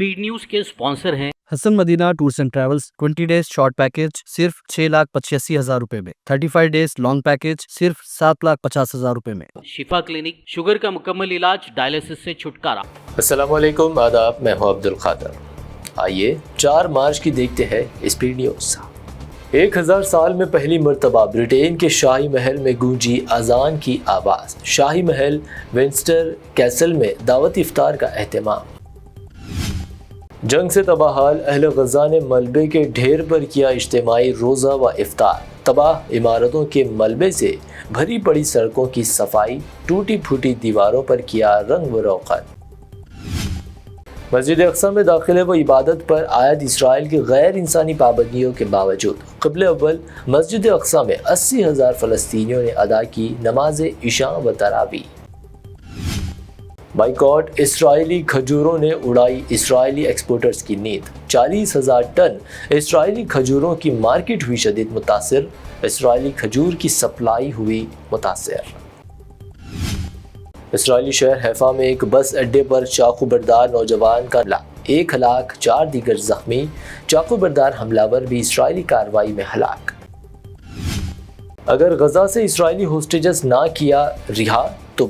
Speed news के sponsor हैं Hasan Madina tours and travels. 20 days short package सिर्फ 6,85,000 रुपए में, 35 डेज लॉन्ग पैकेज सिर्फ 7,50,000 रुपए में। शिफा क्लिनिक, शुगर का मुकम्मल इलाज, डायलिसिस से छुटकारा। अस्सलाम वालेकुम, आदाब, मैं हूं अब्दुल खादर। आइए 4 मार्च की देखते हैं स्पीड न्यूज। 1000 साल में पहली मर्तबा ब्रिटेन के शाही महल में गूंजी अजान की आवाज़। शाही महल विंस्टर कैसल में दावत इफ्तार का एहतमाम। जंग से तबाहाल अहले गजा ने मलबे के ढेर पर किया इज्तिमाई रोज़ा व इफ्तार। तबाह इमारतों के मलबे से भरी पड़ी सड़कों की सफाई, टूटी फूटी दीवारों पर किया रंग व रोगन। मस्जिद अक्सा में दाखिले व इबादत पर आयद इसराइल की गैर इंसानी पाबंदियों के बावजूद क़िबले अव्वल मस्जिद अक्सा में 80,000 फ़लस्तीनियों ने अदा की नमाज इशा व तरावी। बाइकॉट, इसराइली खजूरों ने उड़ाई इसराइली एक्सपोर्टर्स की नींद। 40,000 टन इसराइली खजूरों की मार्केट हुई शदीद मुतासिर। इसराइली खजूर की सप्लाई हुई मुतासिर। इसराइली शहर हैफा में एक बस अड्डे पर चाकू बरदार नौजवान का हमला, 1 हलाक 4 दीगर जख्मी। चाकू बरदार हमलावर भी इसराइली कार्रवाई में हलाक। अगर गजा से इसराइली होस्टेजेस ना किया रिहा तो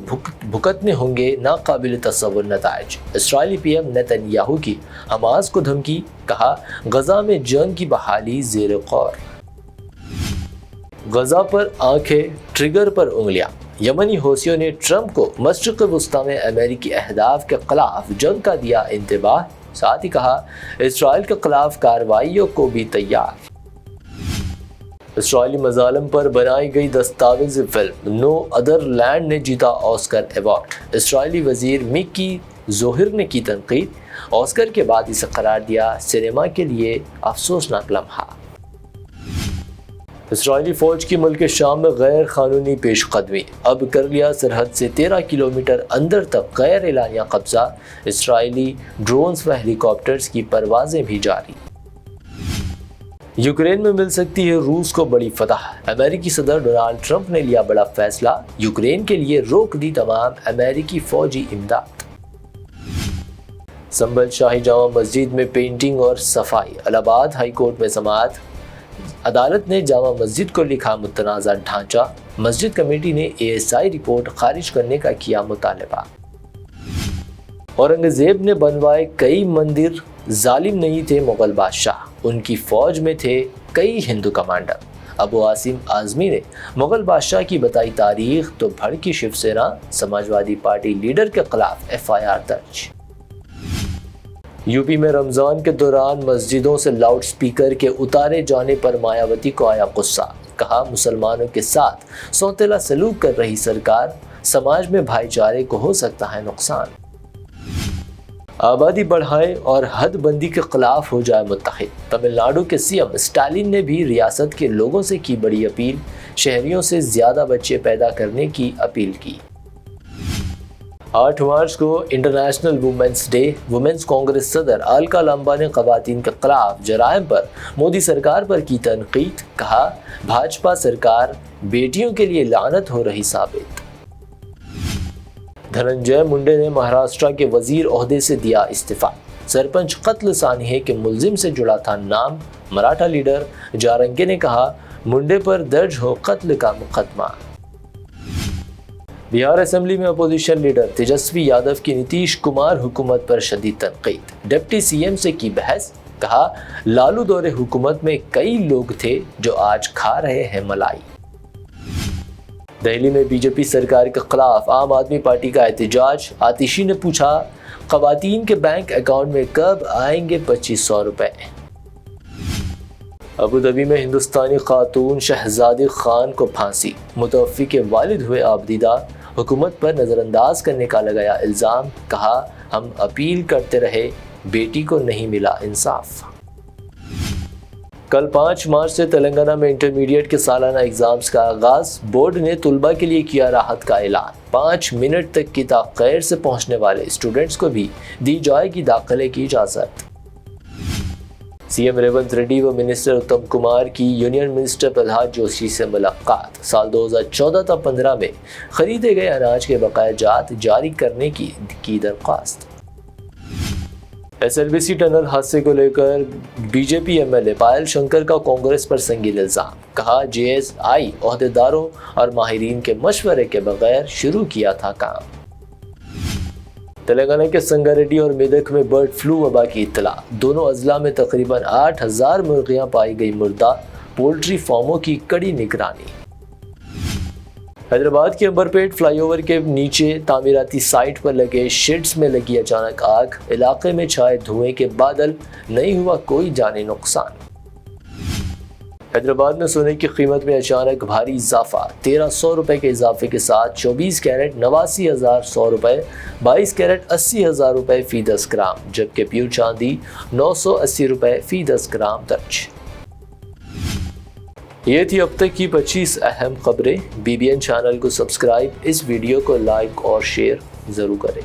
भुगतने होंगे नाकाबिल तसव्वुर नताइज। इसराइली पीएम नेतन्याहू की हमास को धमकी, कहा गजा में जंग की बहाली ज़ेर गौर। गजा पर आंखें, ट्रिगर पर उंगलियां। यमनी हौसियों ने ट्रंप को मशरिक़ वुस्ता में अमेरिकी अहदाफ के खिलाफ जंग का दिया इंतबाह। साथ ही कहा इसराइल के खिलाफ कार्रवाइयों को भी तैयार। इसराइली मज़ालिम पर बनाई गई दस्तावेज़ी फिल्म नो अदर लैंड ने जीता ऑस्कर अवार्ड। इसराइली वज़ीर मिकी ज़ोहिर ने की तनकीद। ऑस्कर के बाद इसे करार दिया सिनेमा के लिए अफसोसनाक लम्हा। इसराइली फ़ौज की मुल्क शाम में गैर क़ानूनी पेशकदमी। अब कर लिया सरहद से 13 किलोमीटर अंदर तक गैर एलानिया कब्ज़ा। इसराइली ड्रोन्स व हेलीकॉप्टर्स की परवाज़ें भी जारी। यूक्रेन में मिल सकती है रूस को बड़ी फतह। अमेरिकी सदर डोनाल्ड ट्रंप ने लिया बड़ा फैसला। यूक्रेन के लिए रोक दी तमाम अमेरिकी फौजी इमदाद। संभल शाही जामा मस्जिद में पेंटिंग और सफाई। इलाहाबाद हाई कोर्ट में समाअत। अदालत ने जामा मस्जिद को लिखा मुतनाज़ा ढांचा। मस्जिद कमेटी ने ASI रिपोर्ट खारिज करने का किया मुतालबा। औरंगजेब ने बनवाए कई मंदिर, जालिम नहीं थे मुगल बादशाह, उनकी फौज में थे कई हिंदू कमांडर। अबू आसिम आज़मी ने मुगल बादशाह की बताई तारीख तो भड़की शिवसेना। समाजवादी पार्टी लीडर के खिलाफ FIR दर्ज। यूपी में रमज़ान के दौरान मस्जिदों से लाउड स्पीकर के उतारे जाने पर मायावती को आया गुस्सा। कहा मुसलमानों के साथ सौतेला सलूक कर रही सरकार, समाज में भाईचारे को हो सकता है नुकसान। आबादी बढ़ाए और हद बंदी के खिलाफ हो जाए मुत्तहिद। तमिलनाडु के CM स्टालिन ने भी रियासत के लोगों से की बड़ी अपील। शहरियों से ज़्यादा बच्चे पैदा करने की अपील की। 8 मार्च को international women's day. Women's Congress सदर अलका लांबा ने ख़वातीन के खिलाफ जराइम पर मोदी सरकार पर की तनकीद। कहा भाजपा सरकार बेटियों के लिए लानत हो रही साबित। धनंजय मुंडे ने महाराष्ट्र के वजीर ओहदे से दिया इस्तीफा। सरपंच कत्ल सानिहे के मुलजिम से जुड़ा था नाम। मराठा लीडर जारंगे ने कहा मुंडे पर दर्ज हो कत्ल का मुकदमा। बिहार असेंबली में अपोजिशन लीडर तेजस्वी यादव की नीतीश कुमार हुकूमत पर शदीद तनकीद। डिप्टी CM से की बहस। कहा लालू दौरे हुकूमत में कई लोग थे जो आज खा रहे हैं मलाई। दिल्ली में बीजेपी सरकार के खिलाफ आम आदमी पार्टी का एहतजाज। आतिशी ने पूछा ख़वातीन के बैंक अकाउंट में कब आएंगे 2500 रुपए। अबू धाबी में हिंदुस्तानी खातून शहजादी खान को फांसी। मुतवफ़ी के वालिद हुए आबदीदा। हुकूमत पर नज़रअंदाज करने का लगाया इल्ज़ाम। कहा हम अपील करते रहे, बेटी को नहीं मिला इंसाफ। कल 5 मार्च से तेलंगाना में इंटरमीडिएट के सालाना एग्ज़ाम्स का आगाज़। बोर्ड ने तुलबा के लिए किया राहत का ऐलान। 5 मिनट तक की ताख़ीर से पहुँचने वाले स्टूडेंट्स को भी दी जाएगी दाखिले की इजाज़त। CM रेवंत रेड्डी व मिनिस्टर उत्तम कुमार की यूनियन मिनिस्टर प्रहलाद जोशी से मुलाकात। साल 2014 था 15 में खरीदे गए अनाज के बकाया जात जारी करने की दरख्वास्त। SLBC टनल हादसे को लेकर BJP MLA पायल शंकर का कांग्रेस पर संगीन इल्जाम। कहा JSI ओहदेदारों और माहिरीन के मशवरे के बगैर शुरू किया था काम। तेलंगाना के संगारेड्डी और मेदक में बर्ड फ्लू वबा की इत्तला। दोनों अजला में तकरीबन 8000 मुर्गियां पाई गई मुर्दा। पोल्ट्री फार्मों की कड़ी निगरानी। हैदराबाद के अंबरपेट फ्लाईओवर के नीचे तामीराती साइट पर लगे शेड्स में लगी अचानक आग। इलाके में छाए धुएं के बादल, नहीं हुआ कोई जानी नुकसान। हैदराबाद में सोने की कीमत में अचानक भारी इजाफा। 1300 रुपए के इजाफे के साथ 24 कैरेट 89,100 रुपए, 22 कैरेट 80,000 रुपए फी 10 ग्राम, जबकि प्योर चांदी 980 रुपए फी 10 ग्राम दर्ज। ये थी अब तक की 25 अहम खबरें। BBN चैनल को सब्सक्राइब, इस वीडियो को लाइक और शेयर ज़रूर करें।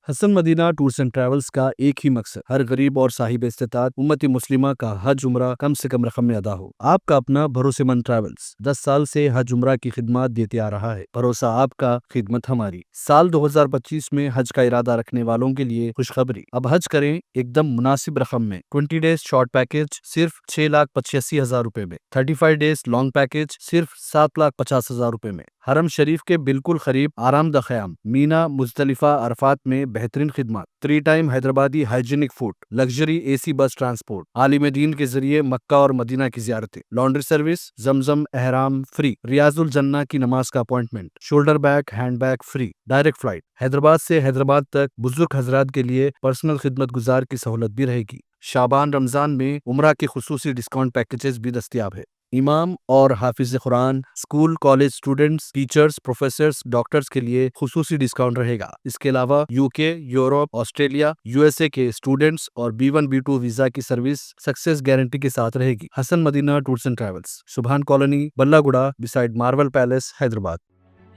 Hasan Madina tours and travels का एक ही मकसद, हर गरीब और साहिब इस्तेताअत उम्मती मुस्लिमा का हज उम्रा कम से कम रकम में अदा हो। आपका अपना भरोसेमंद ट्रैवल्स 10 साल से हज उम्रा की खिदमत देते आ रहा है। भरोसा आपका, खिदमत हमारी। साल 2025 में हज का इरादा रखने वालों के लिए खुशखबरी, अब हज करें एकदम मुनासिब रकम में। 20 डेज शॉर्ट पैकेज सिर्फ 6,85,000 रुपए में, 35 डेज लॉन्ग पैकेज सिर्फ 7,50,000 रुपए में। हरम शरीफ के बिल्कुल करीब आरामदा ख़याम, मीना, मुज़दलिफा, अरफात में बेहतरीन खिदमत, 3 time Hyderabadi hygienic food, luxury AC बस ट्रांसपोर्ट, आलिम दीन के जरिए मक्का और मदीना की ज़ियारतें, लॉन्ड्री सर्विस, जमजम एहराम फ्री, रियाजुल जन्ना की नमाज का appointment, shoulder bag hand bag free, direct flight Hyderabad से हैदराबाद तक। बुजुर्ग हजरात के लिए पर्सनल खिदमत गुजार की सहूलत भी रहेगी। शाबान रमजान में उम्रा के खुसूसी डिस्काउंट पैकेजेस भी दस्तियाब है। इमाम और हाफिज कुरान, school college students, teachers, professors, doctors के लिए खुसूसी डिस्काउंट रहेगा। इसके अलावा UK, यूरोप, ऑस्ट्रेलिया, USA के स्टूडेंट्स और B1 B2 वीजा की सर्विस सक्सेस गारंटी के साथ रहेगी। Hasan Madina tours and travels, Subhan colony, Ballaguda, beside Marvel palace, Hyderabad.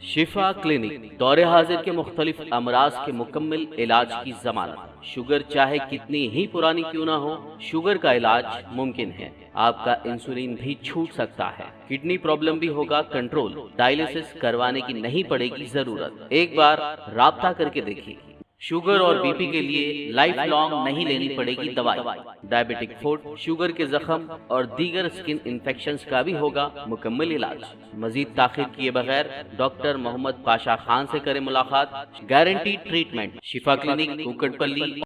Shifa clinic दौरे हाजिर के मुख्तलिफ अमराज के मुकम्मल इलाज की जमानत। शुगर चाहे कितनी ही पुरानी क्यों ना हो, शुगर का इलाज मुमकिन है। आपका इंसुलिन भी छूट सकता है। किडनी प्रॉब्लम भी होगा कंट्रोल। डायलिसिस करवाने की नहीं पड़ेगी जरूरत। एक बार राब्ता करके देखिए। शुगर और BP के लिए लाइफ लॉन्ग नहीं लेनी पड़ेगी दवाई। डायबिटिक फूड, शुगर के जख्म और दीगर स्किन इन्फेक्शंस का भी होगा मुकम्मल इलाज। मजीद ताखीर किए बगैर डॉक्टर मोहम्मद पाशा खान से करें मुलाकात। Guarantee treatment. शिफा क्लिनिक, कुकटपल्ली।